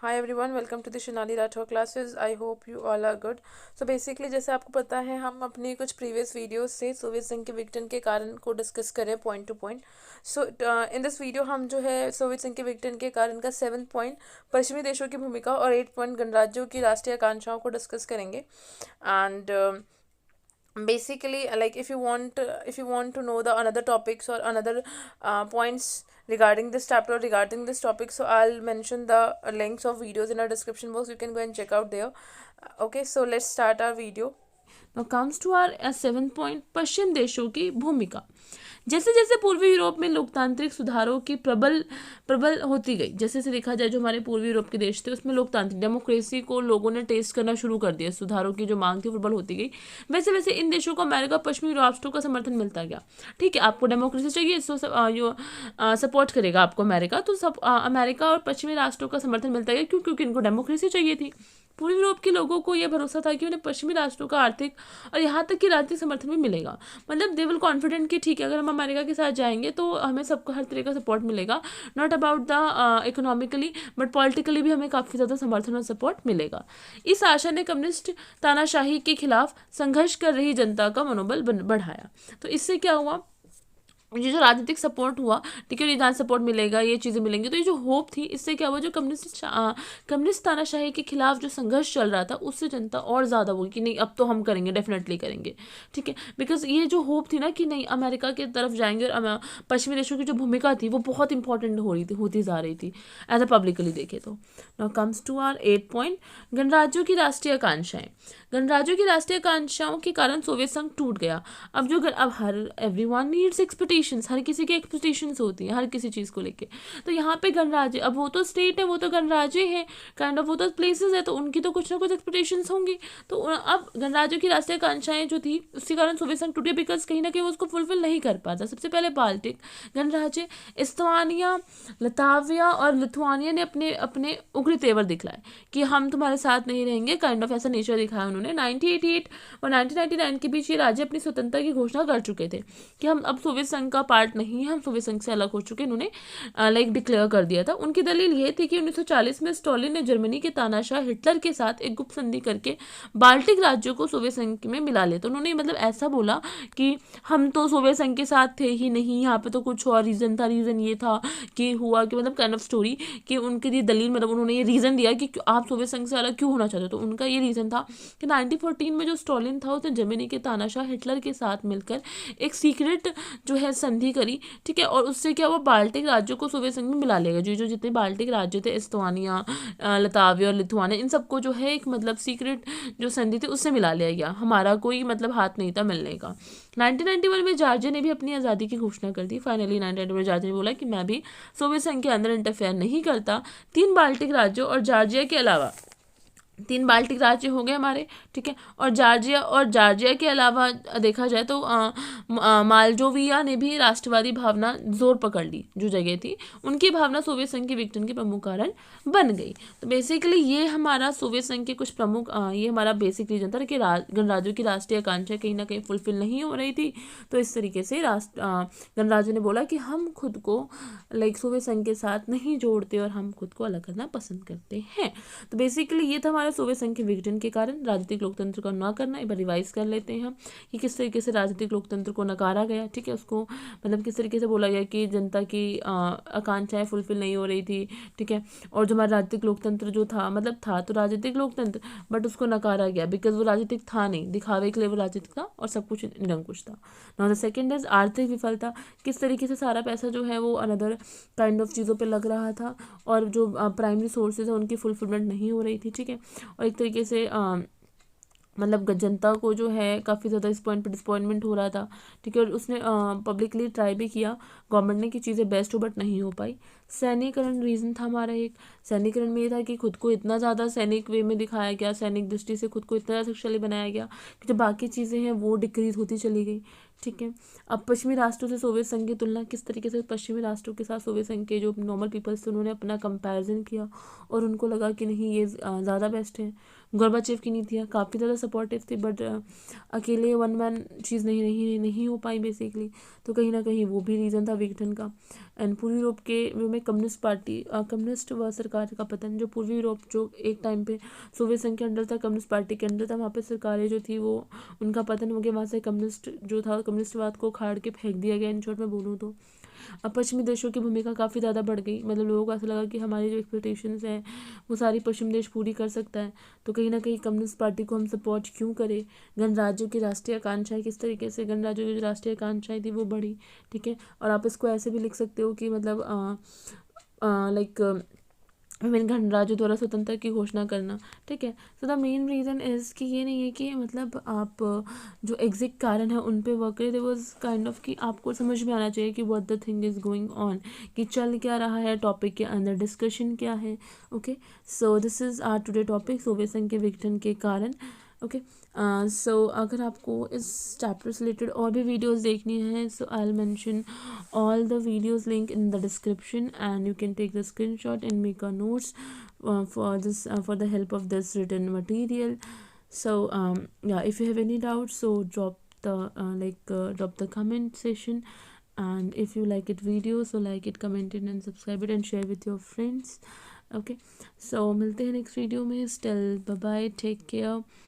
Hi everyone, welcome to the Shinali Rathore classes. I hope you all are good. So basically जैसे आपको पता है, हम अपनी कुछ प्रीवियस वीडियोस से सोवियत संघ के विघटन के कारण को डिस्कस करें point two point. So in this video हम जो है सोवियत संघ के विघटन के कारण का 7 पॉइंट पश्चिमी देशों की भूमिका और 8 पॉइंट गणराज्यों की राष्ट्रीय आकांक्षाओं को डिस्कस करेंगे। And basically, like, if you want to know the another topics or another points regarding this chapter or regarding this topic, so I'll mention the links of videos in our description box. You can go and check out there. Okay, so let's start our video. Now comes to our 7th point, पश्चिम देशों की भूमिका। जैसे जैसे पूर्वी Europe में लोकतांत्रिक सुधारों की प्रबल होती गई, जैसे से देखा जाए जो हमारे पूर्वी यूरोप के देश थे उसमें लोकतांत्रिक डेमोक्रेसी को लोगों ने टेस्ट करना शुरू कर दिया, सुधारों की जो मांग थी प्रबल होती गई। वैसे वैसे इन देशों को अमेरिका पश्चिमी राष्ट्रों का समर्थन मिलता गया। ठीक है, आपको डेमोक्रेसी चाहिए तो सपोर्ट करेगा आपको अमेरिका, तो सब अमेरिका और पश्चिमी राष्ट्रों का समर्थन मिलता गया। क्योंकि इनको डेमोक्रेसी चाहिए थी। पूर्वी यूरोप के लोगों को यह भरोसा था कि उन्हें पश्चिमी राष्ट्रों का आर्थिक और यहाँ तक कि राजनीतिक समर्थन भी मिलेगा। मतलब दे विल कॉन्फिडेंट कि ठीक है, अगर हम अमेरिका के साथ जाएंगे तो हमें सबको हर तरह का सपोर्ट मिलेगा, not about the economically but politically भी हमें काफ़ी ज़्यादा समर्थन और सपोर्ट मिलेगा। इस आशा ने कम्युनिस्ट तानाशाही के खिलाफ संघर्ष कर रही जनता का मनोबल बढ़ाया। तो इससे क्या हुआ, ये जो राजनीतिक सपोर्ट हुआ, ठीक है, जहाँ सपोर्ट मिलेगा, ये चीज़ें मिलेंगी, तो ये जो होप थी, इससे क्या हुआ, जो कम्युनिस्ट तानाशाही के खिलाफ जो संघर्ष चल रहा था उससे जनता और ज़्यादा हुई कि नहीं अब तो हम करेंगे, डेफिनेटली करेंगे। ठीक है, बिकॉज ये जो होप थी ना कि नहीं अमेरिका की तरफ जाएंगे, और पश्चिमी देशों की जो भूमिका थी वो बहुत इंपॉर्टेंट हो रही थी, होती जा रही थी एज अ पब्लिकली देखे तो। Now comes to our 8 point, गणराज्यों की राष्ट्रीय आकांक्षाएं। गणराज्यों की राष्ट्रीय आकांक्षाओं के कारण सोवियत संघ टूट गया। अब हर एवरीवन नीड्स एक्सपेक्टेशंस, हर किसी की एक्सपेक्टेशंस होती हैं हर किसी चीज़ को लेके। तो यहाँ पे गणराज्य, अब वो तो स्टेट है, वो तो गणराज्य है काइंड ऑफ, वो तो प्लेसेस है, तो उनकी तो कुछ ना कुछ एक्सपेक्टेशंस होंगी। तो अब गणराज्यों की राष्ट्रीय आकांक्षाएं जो थी उसी कारण सोवियत संघ टूटे, बिकॉज कहीं ना कहीं वो उसको फुलफिल नहीं कर पाता। सबसे पहले बाल्टिक गणराज्य एस्तोनिया, लताविया और लिथुआनिया ने अपने अपने उग्र तेवर दिखलाए कि हम तुम्हारे साथ नहीं रहेंगे, काइंड ऑफ ऐसा नेचर दिखाया उन्होंने। 1988 और 1999 के बीच ये राज्य अपनी स्वतंत्रता की घोषणा कर चुके थे कि हम अब सोवियत संघ का पार्ट नहीं है, हम सोवियत संघ से अलग हो चुके, इन्होंने लाइक डिक्लेयर कर दिया था। उनकी दलील ये थी कि 1940 में स्टॉलिन ने जर्मनी के तानाशाह हिटलर के साथ एक गुप्त संधि करके बाल्टिक राज्यों को सोवियत संघ में मिला लिया। तो उन्होंने मतलब ऐसा बोला कि हम तो सोवियत संघ के साथ थे ही नहीं, यहाँ पे तो कुछ और रीज़न था। रीज़न ये था कि हुआ कि मतलब काइंड ऑफ स्टोरी कि उनके लिए दलील, मतलब उन्होंने ये रीज़न दिया कि आप सोवियत संघ से अलग क्यों होना चाहते हो। तो उनका ये रीज़न था कि 1914 में जो स्टॉलिन था उसने जर्मनी के तानाशाह हिटलर के साथ मिलकर एक सीक्रेट जो है संधि करी। ठीक है, और उससे क्या हुआ, बाल्टिक राज्यों को सोवियत संघ में मिला लेगा। जो जो जितने बाल्टिक राज्य थे, एस्तोनिया, लताविया और लिथुआनिया, इन सबको जो है एक मतलब सीक्रेट जो संधि थी उससे मिला लिया गया। हमारा कोई मतलब हाथ नहीं था मिलने का। 1991 में जॉर्जिया ने भी अपनी आज़ादी की घोषणा कर दी। फाइनली 1991 में जॉर्जिया ने बोला कि मैं भी सोवियत संघ के अंदर इंटरफेयर नहीं करता। 3 बाल्टिक राज्यों और जॉर्जिया के अलावा 3 बाल्टिक राज्य हो गए हमारे। ठीक है, और जॉर्जिया के अलावा देखा जाए तो मालडोविया ने भी राष्ट्रवादी भावना जोर पकड़ ली। जो जगह थी उनकी भावना सोवियत संघ के विघटन के प्रमुख कारण बन गई। तो बेसिकली ये हमारा सोवियत संघ के कुछ प्रमुख ये हमारा बेसिक रीजन था कि गणराज्यों की राष्ट्रीय आकांक्षा कहीं ना कहीं फुलफिल नहीं हो रही थी। तो इस तरीके से गणराज्यों ने बोला कि हम खुद को लाइक सोवियत संघ के साथ नहीं जोड़ते और हम खुद को अलग करना पसंद करते हैं। तो बेसिकली ये था हमारा सोवियत संघ के विघटन के कारण राजनीतिक लोकतंत्र का न करना। एक बार रिवाइज कर लेते हैं हम कि किस तरीके से राजनीतिक लोकतंत्र को नकारा गया। ठीक है, उसको मतलब किस तरीके से बोला गया कि जनता की आकांक्षाएं फुलफिल नहीं हो रही थी। ठीक है, और जो हमारा राजनीतिक लोकतंत्र जो था, मतलब था तो राजनीतिक लोकतंत्र, बट उसको नकारा गया बिकॉज वो राजनीतिक था नहीं, दिखावे के लिए वो राजनीतिक था और सब कुछ निरंकुश था। नाउ द सेकंड इज आर्थिक विफलता। किस तरीके से सारा पैसा जो है वो अनदर काइंड ऑफ चीज़ों पे लग रहा था और जो प्राइमरी सोर्सेज है उनकी फुलफिलमेंट नहीं हो रही थी। ठीक है, और एक तरीके से मतलब जनता को जो है काफ़ी ज़्यादा इस पॉइंट पे डिसपॉइंटमेंट हो रहा था। ठीक है, और उसने पब्लिकली ट्राई भी किया गवर्नमेंट ने कि चीज़ें बेस्ट हो, बट नहीं हो पाई। सैनिकरण रीज़न था हमारा एक। सैनिकरण में ये था कि खुद को इतना ज़्यादा सैनिक वे में दिखाया गया, सैनिक दृष्टि से खुद को इतना ज़्यादा शक्तिशाली बनाया गया कि जो बाकी चीज़ें हैं वो डिक्रीज होती चली गई। ठीक है। अब पश्चिमी राष्ट्रों से सोवियत संघ की तुलना किस तरीके से पश्चिमी राष्ट्रों के साथ सोवियत संघ के जो नॉर्मल पीपल्स थे उन्होंने अपना कंपैरिजन किया और उनको लगा कि नहीं ये ज़्यादा बेस्ट है। गोर्बाचेव की नीतियाँ काफ़ी ज़्यादा सपोर्टिव थी, बट अकेले वन मैन चीज़ नहीं हो पाई बेसिकली। तो कहीं ना कहीं वो भी रीज़न था विघटन का। एंड पूर्वी यूरोप के में कम्युनिस्ट पार्टी कम्युनिस्ट व सरकार का पतन। जो पूर्वी यूरोप जो एक टाइम पे सोवियत संघ के अंडर था, कम्युनिस्ट पार्टी के अंडर था, वहाँ पे सरकारें जो थी वो उनका पतन हो गया। वहाँ से कम्युनिस्ट जो था कम्युनिस्टवाद को उखाड़ के फेंक दिया गया, इन शॉर्ट में बोलूँ तो। अब पश्चिमी देशों की भूमिका काफ़ी ज़्यादा बढ़ गई, मतलब लोगों को ऐसा लगा कि हमारी जो एक्सपेक्टेशंस हैं वो सारी पश्चिम देश पूरी कर सकता है। तो कहीं ना कहीं कम्युनिस्ट पार्टी को हम सपोर्ट क्यों करें। गणराज्यों की राष्ट्रीय आकांक्षाएं किस तरीके से गणराज्यों की जो राष्ट्रीय आकांक्षाएं थी वो बढ़ी, ठीक है। और आप इसको ऐसे भी लिख सकते हो कि मतलब लाइक विभिन्न गणराज्यों द्वारा स्वतंत्रता की घोषणा करना, ठीक है। So the main reason is कि ये नहीं है कि मतलब आप जो एग्जैक्ट कारण है उन पे वर्क करें। देयर वाज काइंड ऑफ कि आपको समझ में आना चाहिए कि what the thing is going on, कि चल क्या रहा है, टॉपिक के अंदर डिस्कशन क्या है। Okay, so this is our today topic, Soviet संघ के विघटन के कारण। ओके, सो अगर आपको इस चैप्टर से रिलेटेड और भी वीडियोस देखनी है, so I will mention all the videos link in the description, and you can take the screenshot and make a notes for this for the help of this written material. So yeah, if you have any doubts, so drop the drop the comment section, and if you like it video, so like it, comment it, and subscribe it, and share with your friends. Okay, so मिलते हैं next video में. Still, bye bye, take care.